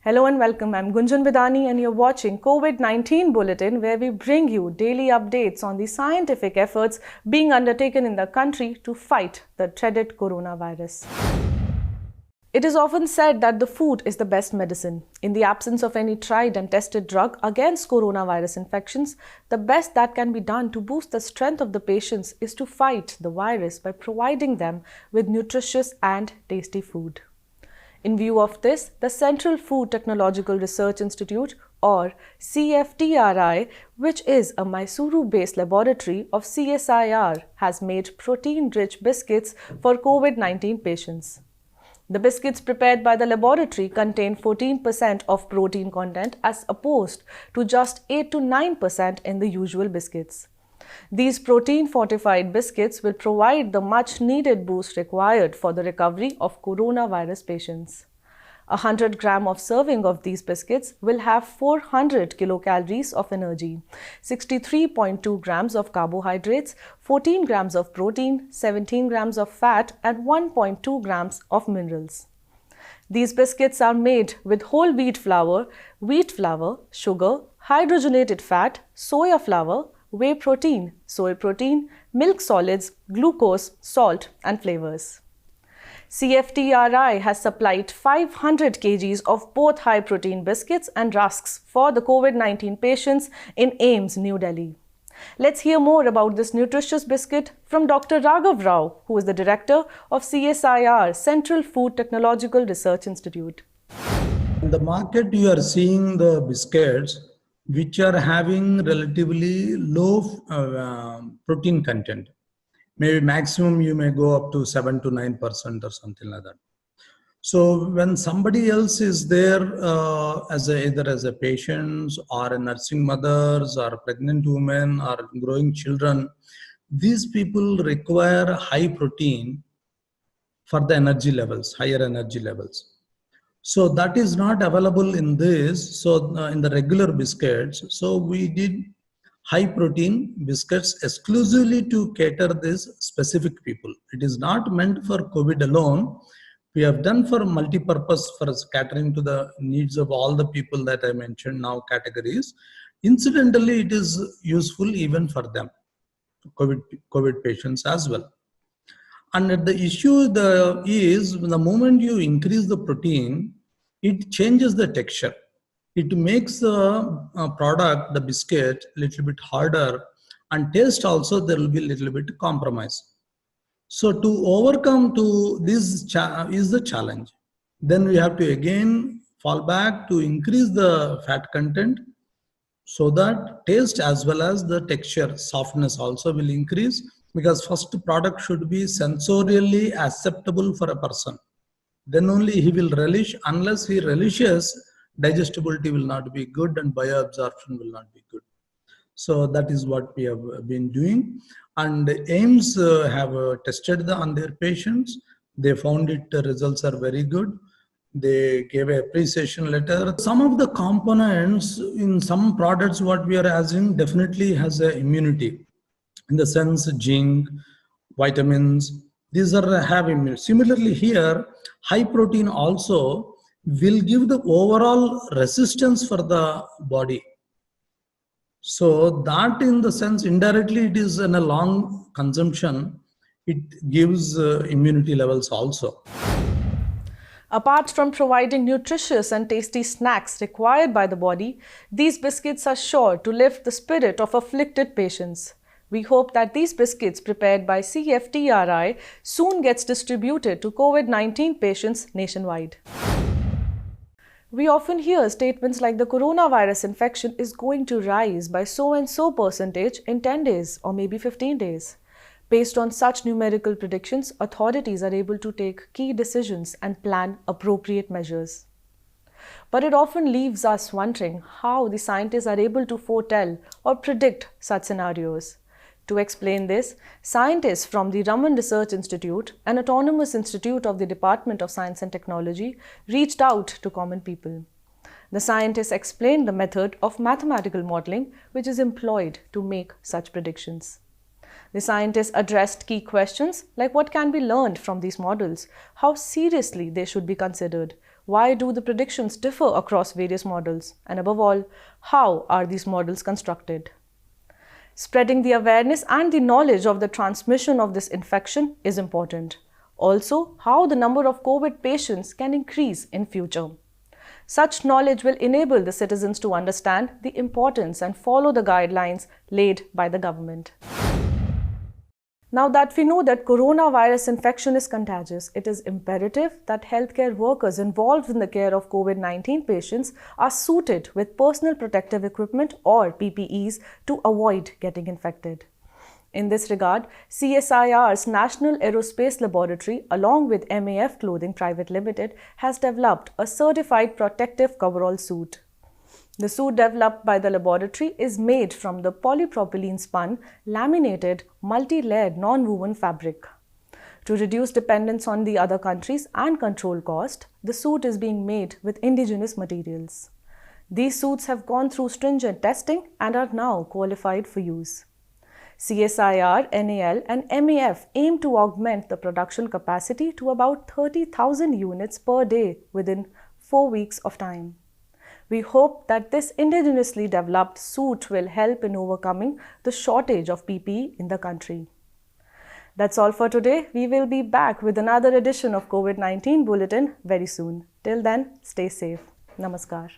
Hello and welcome. I'm Gunjan Bidani and you're watching COVID-19 Bulletin, where we bring you daily updates on the scientific efforts being undertaken in the country to fight the dreaded coronavirus. It is often said that the food is the best medicine. In the absence of any tried and tested drug against coronavirus infections, the best that can be done to boost the strength of the patients is to fight the virus by providing them with nutritious and tasty food. In view of this, the Central Food Technological Research Institute, or CFTRI, which is a Mysuru-based laboratory of CSIR, has made protein-rich biscuits for COVID-19 patients. The biscuits prepared by the laboratory contain 14% of protein content as opposed to just 8 to 9% in the usual biscuits. These protein-fortified biscuits will provide the much-needed boost required for the recovery of coronavirus patients. 100 grams of serving of these biscuits will have 400 kilocalories of energy, 63.2 grams of carbohydrates, 14 grams of protein, 17 grams of fat, and 1.2 grams of minerals. These biscuits are made with whole wheat flour, sugar, hydrogenated fat, soya flour, whey protein, soy protein, milk solids, glucose, salt, and flavors. CFTRI has supplied 500 kgs of both high-protein biscuits and rusks for the COVID-19 patients in AIIMS, New Delhi. Let's hear more about this nutritious biscuit from Dr. Raghav Rao, who is the director of CSIR, Central Food Technological Research Institute. In the market, you are seeing the biscuits which are having relatively low protein content. Maybe maximum you may go up to 7 to 9% or something like that. So when somebody else is there either as a patient or a nursing mothers or pregnant women or growing children, these people require high protein for the energy levels, higher energy levels. So that is not available in this, in the regular biscuits. So we did high protein biscuits exclusively to cater this specific people. It is not meant for COVID alone. We have done for multi-purpose for catering to the needs of all the people that I mentioned now categories. Incidentally, it is useful even for them, COVID patients as well. And the issue is the moment you increase the protein, it changes the texture. It makes the product, the biscuit, a little bit harder, and taste also there will be a little bit compromise. So to overcome this is the challenge. Then we have to again fall back to increase the fat content so that taste as well as the texture, softness also will increase, because first product should be sensorially acceptable for a person. Then only he will relish. Unless he relishes, digestibility will not be good and bioabsorption will not be good. So that is what we have been doing. And AIIMS have tested on their patients. They found the results are very good. They gave an appreciation letter. Some of the components in some products what we are asking definitely has a immunity. In the sense zinc, vitamins, these are have immunity. Similarly here, high protein also will give the overall resistance for the body. So that in the sense indirectly it is in a long consumption, it gives immunity levels also. Apart from providing nutritious and tasty snacks required by the body, these biscuits are sure to lift the spirit of afflicted patients. We hope that these biscuits prepared by CFTRI soon gets distributed to COVID-19 patients nationwide. We often hear statements like the coronavirus infection is going to rise by so and so percentage in 10 days or maybe 15 days. Based on such numerical predictions, authorities are able to take key decisions and plan appropriate measures. But it often leaves us wondering how the scientists are able to foretell or predict such scenarios. To explain this, scientists from the Raman Research Institute, an autonomous institute of the Department of Science and Technology, reached out to common people. The scientists explained the method of mathematical modeling which is employed to make such predictions. The scientists addressed key questions like what can be learned from these models, how seriously they should be considered, Why do the predictions differ across various models? And above all, how are these models constructed? Spreading the awareness and the knowledge of the transmission of this infection is important. Also, how the number of COVID patients can increase in future. Such knowledge will enable the citizens to understand the importance and follow the guidelines laid by the government. Now that we know that coronavirus infection is contagious, it is imperative that healthcare workers involved in the care of COVID-19 patients are suited with personal protective equipment or PPEs to avoid getting infected. In this regard, CSIR's National Aerospace Laboratory, along with MAF Clothing Private Limited, has developed a certified protective coverall suit. The suit developed by the laboratory is made from the polypropylene spun, laminated, multi-layered non-woven fabric. To reduce dependence on the other countries and control cost, the suit is being made with indigenous materials. These suits have gone through stringent testing and are now qualified for use. CSIR, NAL and MAF aim to augment the production capacity to about 30,000 units per day within 4 weeks of time. We hope that this indigenously developed suit will help in overcoming the shortage of PPE in the country. That's all for today. We will be back with another edition of COVID-19 Bulletin very soon. Till then, stay safe. Namaskar.